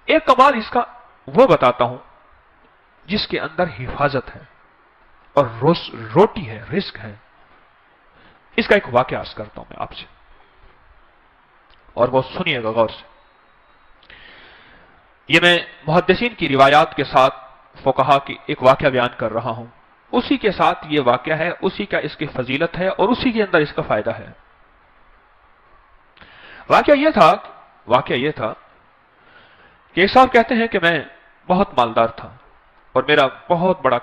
ایک کمال اس کا وہ بتاتا ہوں جس کے اندر حفاظت ہے اور روٹی ہے، رزق ہے. اس کا ایک واقعہ عرض کرتا ہوں میں آپ سے، اور وہ سنیے گا غور سے. یہ میں محدثین کی روایات کے ساتھ فقہا کی ایک واقعہ بیان کر رہا ہوں. اسی کے ساتھ یہ واقعہ ہے، اسی کا اس کی فضیلت ہے اور اسی کے اندر اس کا فائدہ ہے. واقعہ یہ تھا کہ ایک صاحب کہتے ہیں کہ میں بہت مالدار تھا اور میرا بہت بڑا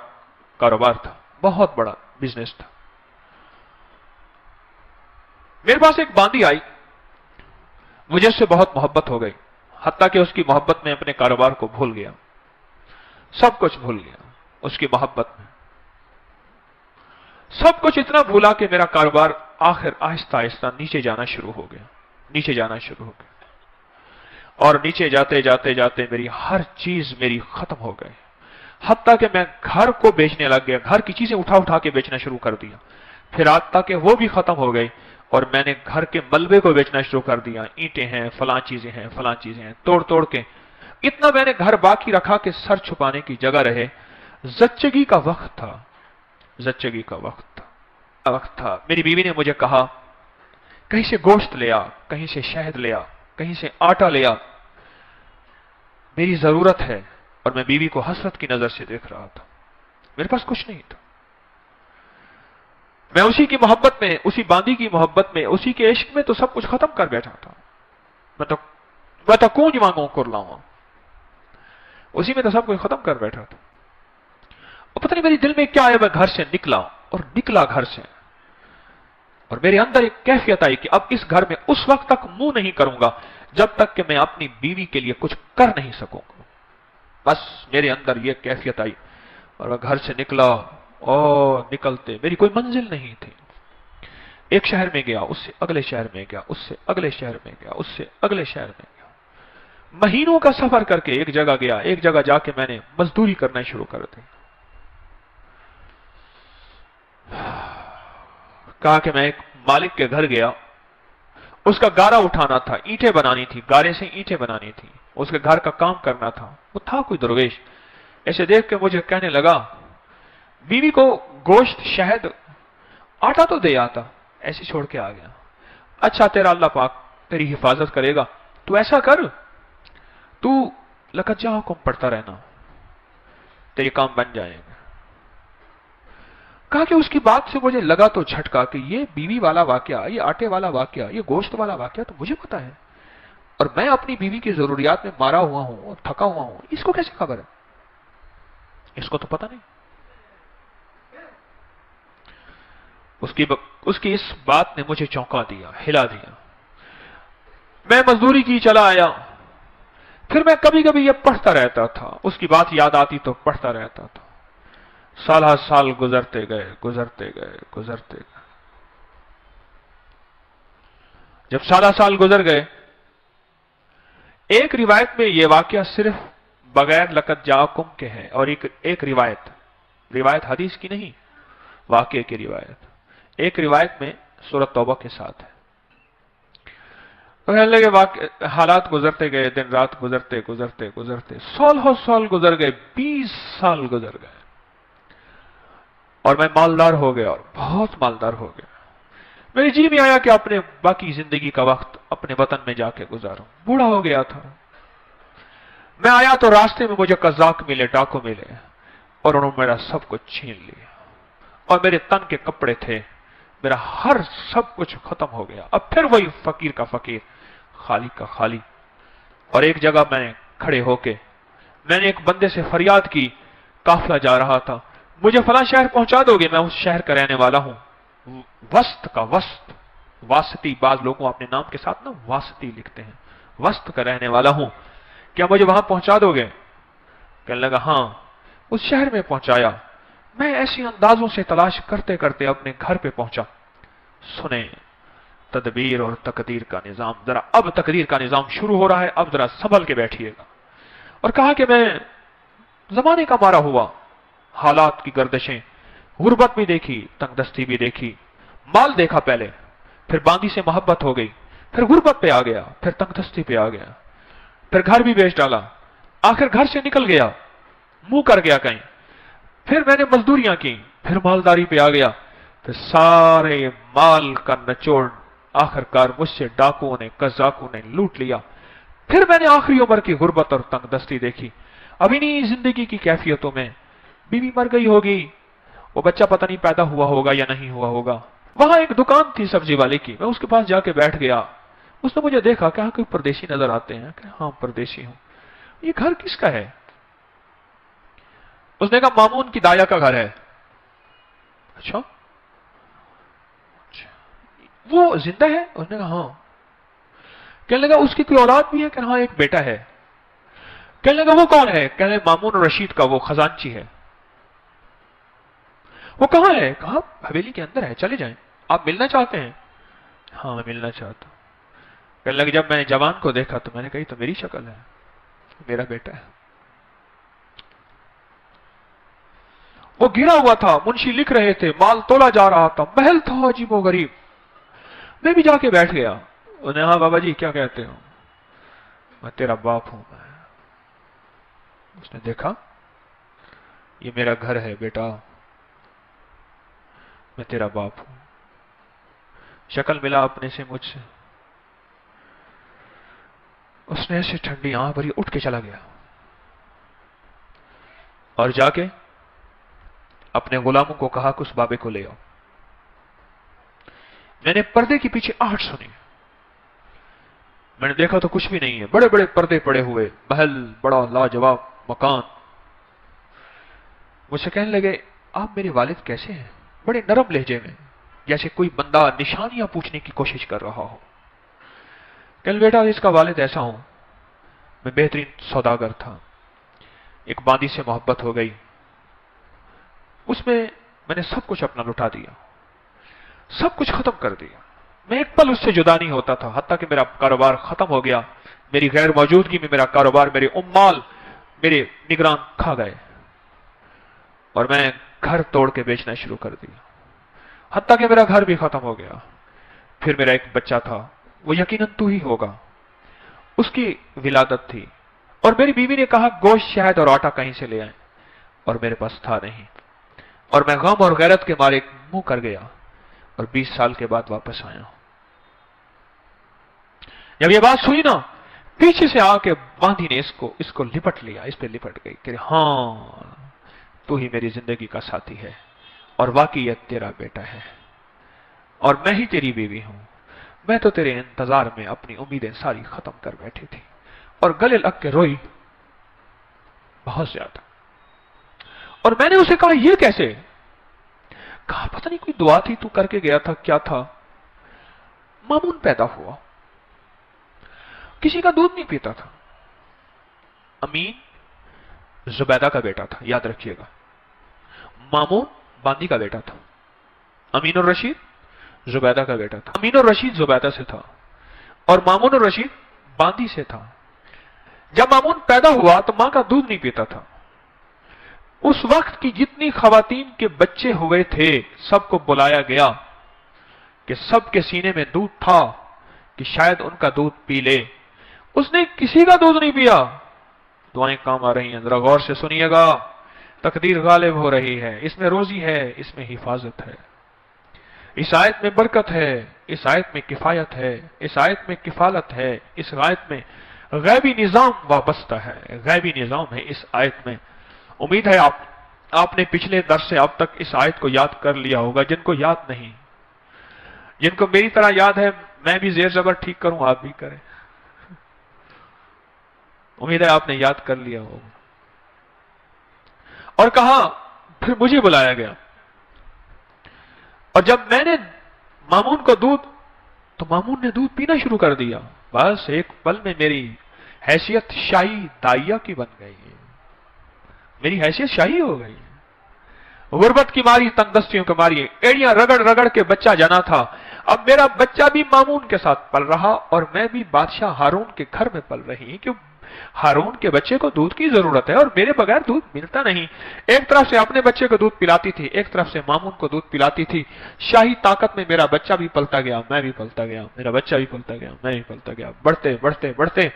کاروبار تھا، بہت بڑا بزنس تھا. میرے پاس ایک باندی آئی، مجھے اس سے بہت محبت ہو گئی، حتیٰ کہ اس کی محبت میں اپنے کاروبار کو بھول گیا، سب کچھ بھول گیا اس کی محبت میں. سب کچھ اتنا بھولا کہ میرا کاروبار آخر آہستہ آہستہ نیچے جانا شروع ہو گیا. اور نیچے جاتے جاتے جاتے میری ہر چیز میری ختم ہو گئی، حتیٰ کہ میں گھر کو بیچنے لگ گیا، گھر کی چیزیں اٹھا کے بیچنا شروع کر دیا. پھر حتیٰ کہ وہ بھی ختم ہو گئی اور میں نے گھر کے ملبے کو بیچنا شروع کر دیا. اینٹیں ہیں، فلاں چیزیں ہیں، توڑ کے. اتنا میں نے گھر باقی رکھا کہ سر چھپانے کی جگہ رہے. زچگی کا وقت تھا. میری بیوی نے مجھے کہا کہیں سے گوشت لیا، کہیں سے شہد لیا، کہیں سے آٹا لیا، میری ضرورت ہے. اور میں بیوی کو حسرت کی نظر سے دیکھ رہا تھا. میرے پاس کچھ نہیں تھا. میں اسی کی محبت میں، اسی باندی کی محبت میں، اسی کے عشق میں تو سب کچھ ختم کر بیٹھا تھا. میں تو کونج مانگوں کر لاؤں، اسی میں تو سب کچھ ختم کر بیٹھا تھا. اور پتہ نہیں میری دل میں کیا آیا، میں گھر سے نکلا گھر سے، اور میرے اندر ایک کیفیت آئی کہ اب اس گھر میں اس وقت تک منہ نہیں کروں گا جب تک کہ میں اپنی بیوی کے لیے کچھ کر نہیں سکوں گا. بس میرے اندر یہ کیفیت آئی اور میں گھر سے نکلا، اور نکلتے میری کوئی منزل نہیں تھی. ایک شہر میں گیا، اس سے اگلے شہر میں گیا، اس سے اگلے شہر میں گیا، اس سے اگلے شہر میں گیا. مہینوں کا سفر کر کے ایک جگہ گیا. ایک جگہ جا کے میں نے مزدوری کرنا شروع کر دی. کہا کہ میں ایک مالک کے گھر گیا، اس کا گارا اٹھانا تھا، اینٹیں بنانی تھی، گارے سے اینٹیں بنانی تھی، اس کے گھر کا کام کرنا تھا. وہ تھا کوئی درویش، ایسے دیکھ کے مجھے کہنے لگا بیوی کو گوشت، شہد، آٹا تو دے آتا، ایسے چھوڑ کے آ گیا. اچھا تیرا اللہ پاک تیری حفاظت کرے گا، تو ایسا کر، تو لقد جاءکم پڑھتا رہنا، تیرے کام بن جائیں گے. کہا کہ اس کی بات سے مجھے لگا تو جھٹکا کہ یہ بیوی والا واقعہ، یہ آٹے والا واقعہ، یہ گوشت والا واقعہ تو مجھے پتا ہے، اور میں اپنی بیوی کی ضروریات میں مارا ہوا ہوں اور تھکا ہوا ہوں، اس کو کیسے خبر ہے؟ اس کو تو پتا نہیں. اس کی اس بات نے مجھے چونکا دیا، ہلا دیا. میں مزدوری کی چلا آیا. پھر میں کبھی کبھی یہ پڑھتا رہتا تھا، اس کی بات یاد آتی تو پڑھتا رہتا تھا. سال گزرتے گئے. جب سال گزر گئے، ایک روایت میں یہ واقعہ صرف بغیر لقد جاءکم کے ہے، اور ایک روایت حدیث کی نہیں، واقعے کی روایت. ایک روایت میں سورۃ توبہ کے ساتھ ہے. کہنے لگے حالات گزرتے گئے، دن رات گزرتے، سال گزر گئے، 20 سال گزر گئے، اور میں مالدار ہو گیا، اور بہت مالدار ہو گیا. میرے جی میں آیا کہ اپنے باقی زندگی کا وقت اپنے وطن میں جا کے گزاروں. بوڑھا ہو گیا تھا. میں آیا تو راستے میں مجھے قزاق ملے، ڈاکو ملے، اور انہوں نے میرا سب کچھ چھین لیا، اور میرے تن کے کپڑے تھے، میرا ہر سب کچھ ختم ہو گیا. اب پھر وہی فقیر کا فقیر، خالی کا خالی. اور ایک جگہ میں کھڑے ہو کے میں نے ایک بندے سے فریاد کی، قافلہ جا رہا تھا، مجھے فلاں شہر پہنچا دو گے؟ میں اس شہر کا رہنے والا ہوں، واسطی، بعض لوگوں اپنے نام کے ساتھ نا واسطی لکھتے ہیں، وسط کا رہنے والا ہوں، کیا مجھے وہاں پہنچا دو گے؟ کہنے لگا ہاں. اس شہر میں پہنچایا. میں ایسی اندازوں سے تلاش کرتے کرتے اپنے گھر پہ پہنچا. سنیں تدبیر اور تقدیر کا نظام، ذرا اب تقدیر کا نظام شروع ہو رہا ہے، اب ذرا سنبھل کے بیٹھیے گا. اور کہا کہ میں زمانے کا مارا ہوا، حالات کی گردشیں، غربت بھی دیکھی، تنگ دستی بھی دیکھی، مال دیکھا پہلے، پھر باندی سے محبت ہو گئی، پھر غربت پہ آ گیا، پھر تنگ دستی پہ آ گیا، پھر گھر بھی بیچ ڈالا، आखिर घर से निकल गया, मुंह कर गया कहीं, फिर मैंने मजदूरियां की, फिर मालदारी पे आ गया, फिर सारे माल का निचोड़ आखिरकार मुझसे डाकुओं ने, कज़ाकों ने लूट लिया। फिर मैंने आखिरी उम्र की गुर्बत और तंगदस्ती देखी। अभी नहीं जिंदगी की कैफियतों में बीवी मर गई होगी, वो बच्चा पता नहीं पैदा हुआ होगा या नहीं हुआ होगा। वहां एक दुकान थी सब्जी वाले की, मैं उसके पास जाके बैठ गया। उसने मुझे देखा, कहा कोई परदेशी नजर आते हैं? कहा हाँ परदेशी हूं। ये घर किसका है? उसने कहा मामून की दाया का घर है। अच्छा, वो जिंदा है? उसने कहा हाँ। कहने लगा उसकी कोई औलाद भी है? कहना हाँ एक बेटा है। कहने लगा वो कौन है? कहने मामून रशीद का वो खजांची है। वो कहां है? कहा हवेली के अंदर है, चले जाएं। आप मिलना चाहते हैं? हाँ मैं मिलना चाहता हूं। कहने लगे जब मैंने जवान को देखा तो मैंने कही तो मेरी शक्ल है, मेरा बेटा है। वो गिरा हुआ था, मुंशी लिख रहे थे, माल तोला जा रहा था, महल था अजीबो गरीब। मैं भी जाके बैठ गया। उन्हें हाँ बाबा जी क्या कहते हो? मैं तेरा बाप हूं मैं। उसने देखा ये मेरा घर है बेटा, मैं तेरा बाप हूं। शक्ल मिला अपने से मुझसे। उसने ऐसे ठंडी आंख भरी उठ के चला गया और जाके अपने गुलामों को कहा कि उस बाबे को ले आओ। मैंने पर्दे के पीछे आहट सुनी। मैंने देखा तो कुछ भी नहीं है, बड़े बड़े पर्दे पड़े हुए, महल, बड़ा लाजवाब मकान। मुझसे कहने लगे आप मेरे वालिद कैसे हैं? बड़े नरम लहजे में, जैसे कोई बंदा निशानियां पूछने की कोशिश कर रहा हो। कल बेटा इसका वालिद ऐसा हूं, मैं बेहतरीन सौदागर था, एक बांदी से मोहब्बत हो गई, उसमें मैंने सब कुछ अपना लुटा दिया, सब कुछ खत्म कर दिया। मैं एक पल उससे जुदा नहीं होता था, हत्ता कि मेरा कारोबार खत्म हो गया। मेरी गैर मौजूदगी में मेरा कारोबार, मेरे उम्माल, मेरे निगरान खा गए और मैं घर तोड़ के बेचना शुरू कर दिया, हत्ता कि मेरा घर भी खत्म हो गया। फिर मेरा एक बच्चा था, वो यकीनन तू ही होगा, उसकी विलादत थी और मेरी बीवी ने कहा गोश्त, शहद और आटा कहीं से ले आए, और मेरे पास था नहीं, और मैं गम और गैरत के मारे मुंह कर गया और 20 साल के बाद वापस आया। जब ये बात सुनी ना, पीछे से आके बांधी ने इसको लिपट लिया, इस पे लिपट गई कि हाँ तू ही मेरी जिंदगी का साथी है और वाकई यह तेरा बेटा है और मैं ही तेरी बीवी हूं। मैं तो तेरे इंतजार में अपनी उम्मीदें सारी खत्म कर बैठी थी, और गले लग के रोई बहुत ज्यादा। और मैंने उसे कहा ये कैसे? कहा पता नहीं कोई दुआ थी, तू करके गया था, क्या था? मामून पैदा हुआ, किसी का दूध नहीं पीता था, अमीन जुबैदा का बेटा था, याद रखिएगा। मामून बांदी का बेटा था, अमीन और रशीद जुबैदा का बेटा था। अमीन और रशीद जुबैदा से था और मामून और रशीद बांदी से था। जब मामून पैदा हुआ तो मां का दूध नहीं पीता था। उस वक्त की जितनी खवातीन के बच्चे हुए थे सबको बुलाया गया कि सबके सीने में दूध था कि शायद उनका दूध पी ले। उसने किसी का दूध नहीं पिया। दुआएं काम आ रही हैं, जरा गौर से सुनिएगा। तकदीर गालिब हो रही है, इसमें रोजी है, इसमें हिफाजत है, इस आयत में बरकत है, इस आयत में किफायत है, इस आयत में किफालत है, इस आयत में गैबी निजाम वाबस्ता है, गैबी निजाम है इस आयत में। उम्मीद है आपने पिछले दर्स से अब तक इस आयत को याद कर लिया होगा। जिनको याद नहीं, जिनको मेरी तरह याद है, मैं भी जेर जबर ठीक करूं, आप भी करें। उम्मीद है आपने याद कर लिया होगा। और कहा फिर मुझे बुलाया गया, और जब मैंने मामून को दूध, तो मामून ने दूध पीना शुरू कर दिया। बस एक पल में मेरी हैसियत शाही दाइया की बन गई, मेरी हैसियत शाही हो गई। गुर्बत की मारी, तंगदस्तियों की मारी, एड़ियां रगड़ रगड़ के बच्चा जाना था। अब मेरा बच्चा भी मामून के साथ पल रहा और मैं भी बादशाह हारून के घर में पल रही, क्यों हारून के बच्चे को दूध की जरूरत है और मेरे बगैर दूध मिलता नहीं। एक तरफ से अपने बच्चे को दूध पिलाती थी, एक तरफ से मामून को दूध पिलाती थी। शाही ताकत में मेरा बच्चा भी पलता गया, मैं भी पलता गया, मेरा बच्चा भी पलता गया, मैं भी पलता गया। बढ़ते बढ़ते बढ़ते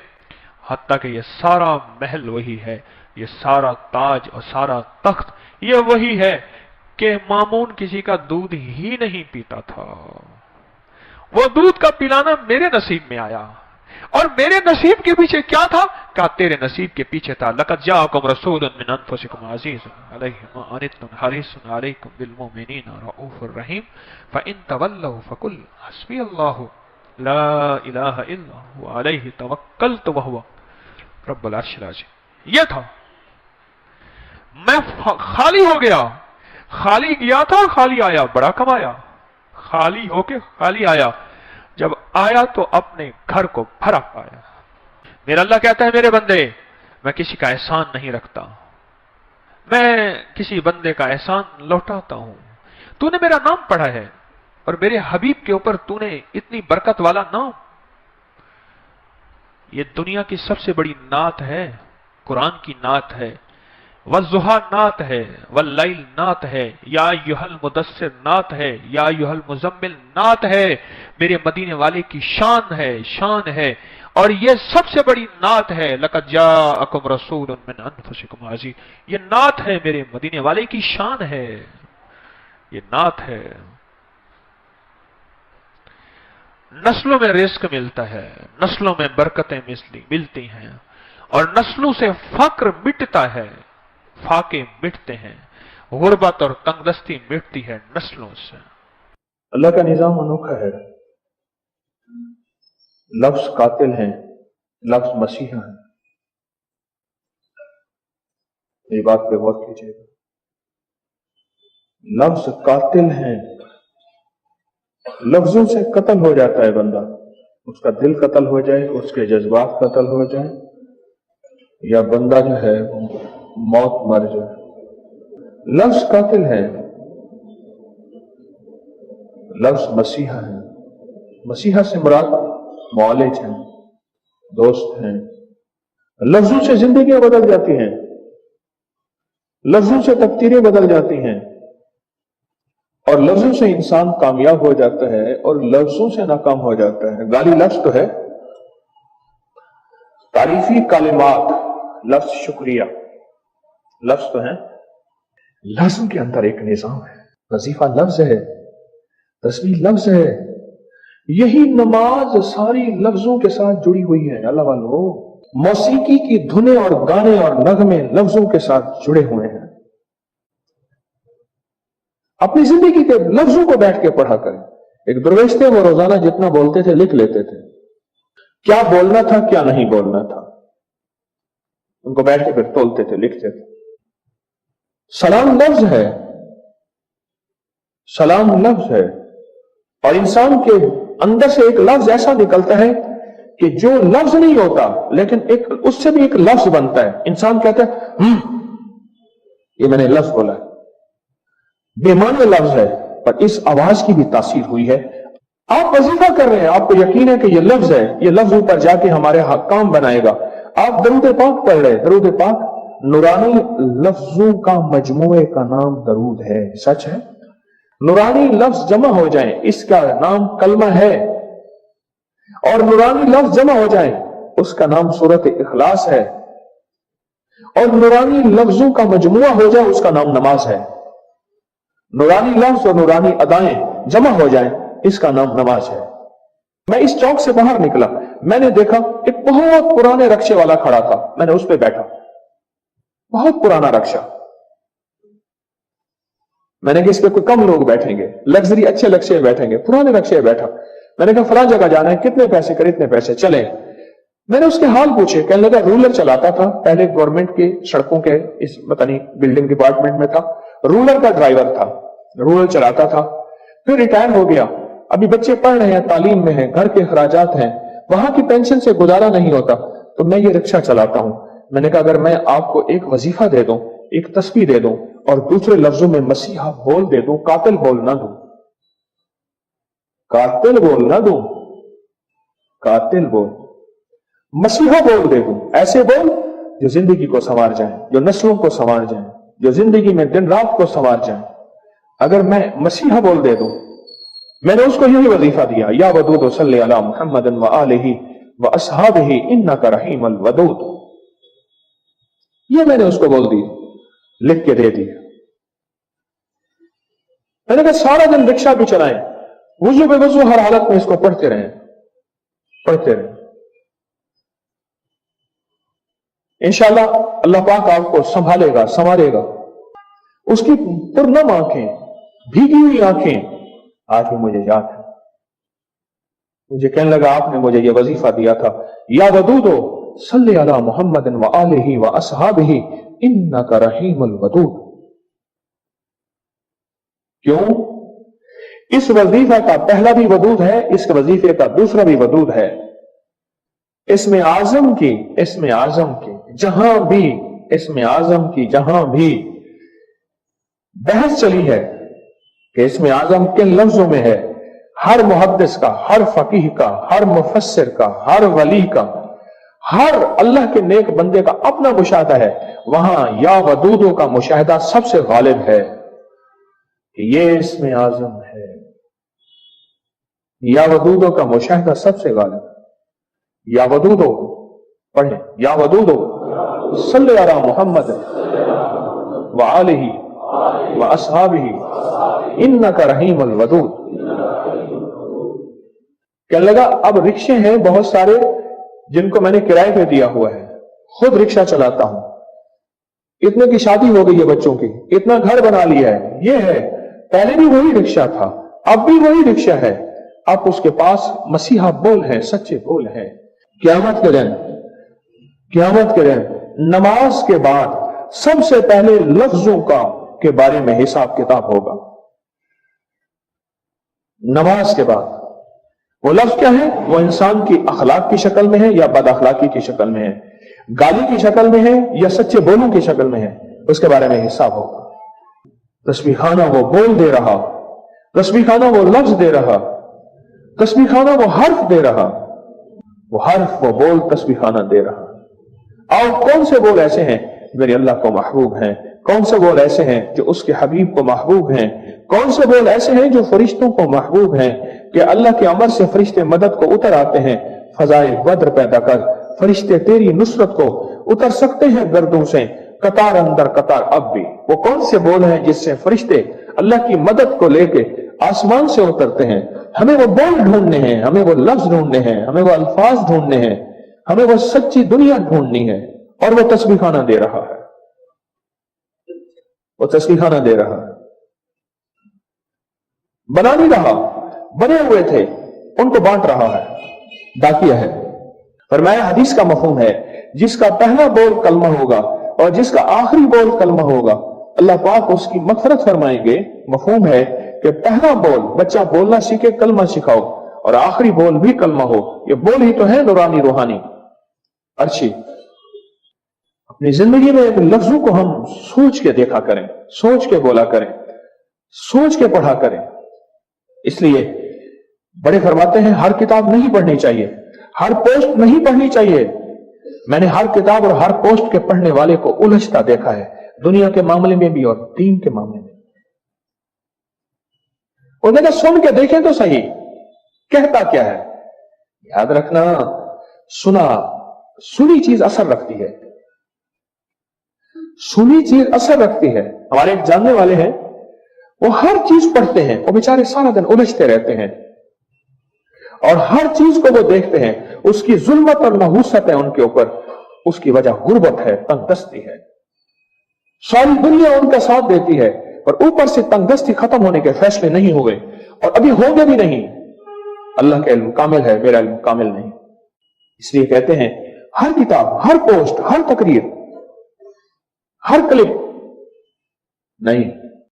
हत्ता कि ये सारा महल वही है, ये सारा ताज और सारा तख्त ये वही है कि मामून किसी का दूध ही नहीं पीता था। वो दूध का पिलाना मेरे नसीब में आया, और मेरे नसीब के पीछे क्या था? क्या तेरे नसीब के पीछे था लक़द जाअकुम रसूलुन मिन अनफुसिकुम अज़ीज़ुन अलैहि मा अनित्तुम हरीसुन अलैकुम बिल मुमिनीना रऊफ़ुर रहीम फ़इन तवल्लव फ़कुल हस्बियल्लाहु ला इलाहा इल्ला हुव अलैहि तवक्कलतु व हुव रब्बुल अर्शिल अज़ीम। ये था। मैं खाली हो गया, खाली गया था खाली आया, बड़ा कमाया। खाली होके खाली आया, जब आया तो अपने घर को भरा पाया। मेरा अल्लाह कहता है मेरे बंदे, मैं किसी का एहसान नहीं रखता, मैं किसी बंदे का एहसान लौटाता हूं। तूने मेरा नाम पढ़ा है और मेरे हबीब के ऊपर तूने इतनी बरकत वाला नाम, ये दुनिया की सबसे बड़ी नात है, कुरान की नात है, वज़्ज़ुहा नात है, वल्लैल नात है, या अय्युहल मुदस्सिर नात है, या अय्युहल मुज़म्मिल नात है। मेरे मदीने वाले की शान है, और ये सबसे बड़ी नात है। लक़द जाअकुम रसूलुन मिन अनफुसिकुम अज़ीज़, ये नात है, मेरे मदीने वाले की शान है, ये नात है। नस्लों में रिस्क मिलता है, नस्लों में बरकतें मिलती हैं, और नस्लों से फक्र मिटता है, फाके मिटते हैं, गुर्बत और तंगदस्ती मिटती है नस्लों से। अल्लाह का निजाम अनोखा है। लफ्ज कातिल हैं, लफ्ज मसीहा है। ये बात पे गौर कीजिएगा। लफ्ज कातिल हैं, लफ्जों से कत्ल हो जाता है बंदा, उसका दिल कत्ल हो जाए, उसके जज्बात कत्ल हो जाए, या बंदा जो है मौत मर जाए। लफ्ज कातिल है, लफ्ज मसीहा है। मसीहा से मुराद मौलिज हैं, दोस्त हैं। लफ्जों से जिंदगियां बदल जाती हैं, लफ्जों से तकदीरें बदल जाती हैं, और लफ्जों से इंसान कामयाब हो जाता है और लफ्जों से नाकाम हो जाता है। गाली लफ्ज तो है, तारीफी कालिमात लफ्ज शुक्रिया लफ्ज तो है। लफ्ज के अंदर एक निजाम है, वजीफा लफ्ज है, तस्बीह लफ्ज है। यही नमाज सारी लफ्जों के साथ जुड़ी हुई है। अल्लाह वालों, मौसीकी की धुनें और गाने और नगमे लफ्जों के साथ जुड़े हुए हैं। अपनी जिंदगी के लफ्जों को बैठ के पढ़ा करें। एक दरवेश थे, वो रोजाना जितना बोलते थे लिख लेते थे, क्या बोलना था क्या नहीं बोलना था, उनको बैठ के फिर तोलते थे, लिखते थे। सलाम लफ्ज है, सलाम लफ्ज है, और इंसान के अंदर से एक लफ्ज ऐसा निकलता है कि जो लफ्ज नहीं होता लेकिन एक उससे भी एक लफ्ज बनता है। इंसान कहता है ये मैंने लफ्ज बोला है, बेमानी लफ्ज है, पर इस आवाज की भी तासीर हुई है। आप वजीफा कर रहे हैं, आपको यकीन है कि ये लफ्ज है, ये लफ्ज ऊपर जाके हमारे काम बनाएगा। आप दरूद पाक पढ़ रहे हैं, दरूद पाक नूरानी लफ्जों का मजमूए का नाम दरूद है, सच है। नूरानी लफ्ज जमा हो जाए, इसका नाम कलमा है, और नूरानी लफ्ज जमा हो जाए, उसका नाम सूरत इखलास है, और नूरानी लफ्जों का मजमुआ हो जाए, उसका नाम नमाज है। नूरानी लफ्ज और नूरानी अदाएं जमा हो जाएं, इसका नाम नमाज है। मैं इस चौक से बाहर निकला, मैंने देखा एक बहुत पुराने रक्शे वाला खड़ा था, मैंने उस पर बैठा, बहुत पुराना रक्शा। मैंने कहा इस पे कोई कम लोग बैठेंगे, लग्जरी अच्छे रक्शे में बैठेंगे, पुराने रक्शे में बैठा। मैंने कहा फलां जगह जाना है, कितने पैसे करे, इतने पैसे, चले। मैंने उसके हाल पूछे, कहने लगा रूलर चलाता था, पहले गवर्नमेंट की सड़कों के इस पता नहीं बिल्डिंग डिपार्टमेंट में था, रूलर का ड्राइवर था, रूलर चलाता था, फिर रिटायर हो गया। अभी बच्चे पढ़ रहे हैं, तालीम में हैं, घर के खर्चात हैं, वहां की पेंशन से गुजारा नहीं होता, तो मैं ये रिक्शा चलाता हूं। मैंने कहा अगर मैं आपको एक वजीफा दे दूं, एक तस्बीह दे दूं, और दूसरे लफ्जों में मसीहा बोल दे दूं, कातिल बोल ना दूं, कातिल बोल ना दूं, कातिल बोल, मसीहा बोल दे दूं, ऐसे बोल जो जिंदगी को संवार जाए, जो नस्लों को संवार जाए, जो जिंदगी में दिन रात को संवार जाए। अगर मैं मसीहा बोल दे दूं, मैंने उसको यही वजीफा दिया, या वदूद सल्ले अला मुहम्मद व आलिही व अस्हाबिही इन्नका रहीमुल वदूद। ये मैंने उसको बोल दी, लिख के दे दिया। मैंने कहा सारा दिन रिक्शा भी चलाएं, वुजू बे वुजू हर हालत में इसको पढ़ते रहें, पढ़ते रहें। इंशाअल्लाह अल्लाह पाक आपको संभालेगा, संवारेगा। उसकी पुरनम आंखें, भीगी हुई आंखें आज भी मुझे याद है। मुझे कहने लगा आपने मुझे यह वजीफा दिया था, या वदूदो सल्ली अला मुहम्मदिन व आलिही व अस्हाबिही इन्नका रहीमुल वदूद। क्यों? इस वजीफा का पहला भी वदूद है, इस वजीफे का दूसरा भी वदूद है। इसमें आजम की जहां भी, इसमें आजम की जहां भी बहस चली है कि इसमें आजम किन लफ्जों में है, हर मुहद्दिस का, हर फकीह का, हर मुफस्सिर का, हर वली का, हर अल्लाह के नेक बंदे का अपना मुशाहदा है। वहां या वदूदों का मुशाहदा सबसे गालिब है कि ये इसमें आजम है। या वदूदों का मुशाहदा सबसे गालिब है। या वदूदो पढ़े, या वदूदो सल्ली अला मुहम्मद व आलिही व अस्हाबिही इन्नका रहीमुल वदूद। कहने लगा अब रिक्शे हैं बहुत सारे जिनको मैंने किराए पे दिया हुआ है, खुद रिक्शा चलाता हूं, इतने की शादी हो गई है बच्चों की, इतना घर बना लिया है, ये है। पहले भी वही रिक्शा था, अब भी वही रिक्शा है। अब उसके पास मसीहा बोल है, सच्चे बोल है। क़यामत के दिन नमाज के बाद सबसे पहले लफ्जों का के बारे में हिसाब किताब होगा। नमाज के बाद वो लफ्ज क्या है, वो इंसान की अखलाक की शक्ल में है या बद अखलाकी की शक्ल में है, गाली की शक्ल में है या सच्चे बोलों की शक्ल में है, उसके बारे में हिसाब होगा। तस्बीह खाना वो बोल दे रहा, तस्बीह खाना वो लफ्ज दे रहा, तस्बीह खाना वो हर्फ दे रहा, वो हर्फ वो बोल तस्बीह खाना दे रहा। और कौन से बोल ऐसे हैं मेरे अल्लाह को महबूब हैं, कौन से बोल ऐसे हैं जो उसके हबीब को महबूब हैं, कौन से बोल ऐसे हैं जो फरिश्तों को महबूब हैं कि अल्लाह के अमर से फरिश्ते मदद को उतर आते हैं। फजाए बद्र पैदा कर, फरिश्ते तेरी नुसरत को उतर सकते हैं गर्दों से, कतार अंदर कतार अब भी। वो कौन से बोल हैं जिससे फरिश्ते अल्लाह की मदद को लेके आसमान से उतरते हैं। हमें वो बोल ढूंढने हैं, हमें वो लफ्ज ढूंढने हैं, हमें वो अल्फाज ढूंढने हैं, हमें वो सच्ची दुनिया ढूंढनी है। और वो तस्बीह खाना दे रहा है, वो तस्बीह खाना दे रहा है, बना नहीं रहा, बने हुए थे उनको बांट रहा है, डाकिया है। फरमाया हदीस का मफहूम है जिसका पहला बोल कलमा होगा और जिसका आखिरी बोल कलमा होगा, अल्लाह पाक उसकी मगफरत फरमाएंगे। मफहूम है कि पहला बोल बच्चा बोलना सीखे, कलमा सिखाओ, और आखिरी बोल भी कलमा हो। ये बोल ही तो है नूरानी रूहानी अर्शी। अपनी जिंदगी में लफ्जों को हम सोच के देखा करें, सोच के बोला करें, सोच के पढ़ा करें। इसलिए बड़े फरमाते हैं हर किताब नहीं पढ़नी चाहिए, हर पोस्ट नहीं पढ़नी चाहिए। मैंने हर किताब और हर पोस्ट के पढ़ने वाले को उलझता देखा है, दुनिया के मामले में भी और दीन के मामले में। उन्होंने सुन के देखें तो सही कहता क्या है। याद रखना, सुनी चीज असर रखती है, सुनी चीज असर रखती है। हमारे एक जानने वाले हैं, वो हर चीज पढ़ते हैं, वो बेचारे सारा दिन उलझते रहते हैं और हर चीज को वो देखते हैं। उसकी जुल्मत और नहूसत है उनके ऊपर, उसकी वजह गुर्बत है, तंगदस्ती है। सारी दुनिया उनका साथ देती है और ऊपर से तंगदस्ती खत्म होने के फैसले नहीं हुए और अभी होंगे भी नहीं। अल्लाह का इल्म कामिल है, मेरा इल्म कामिल नहीं। इसलिए कहते हैं हर किताब, हर पोस्ट, हर तकरीर, हर क्लिप नहीं,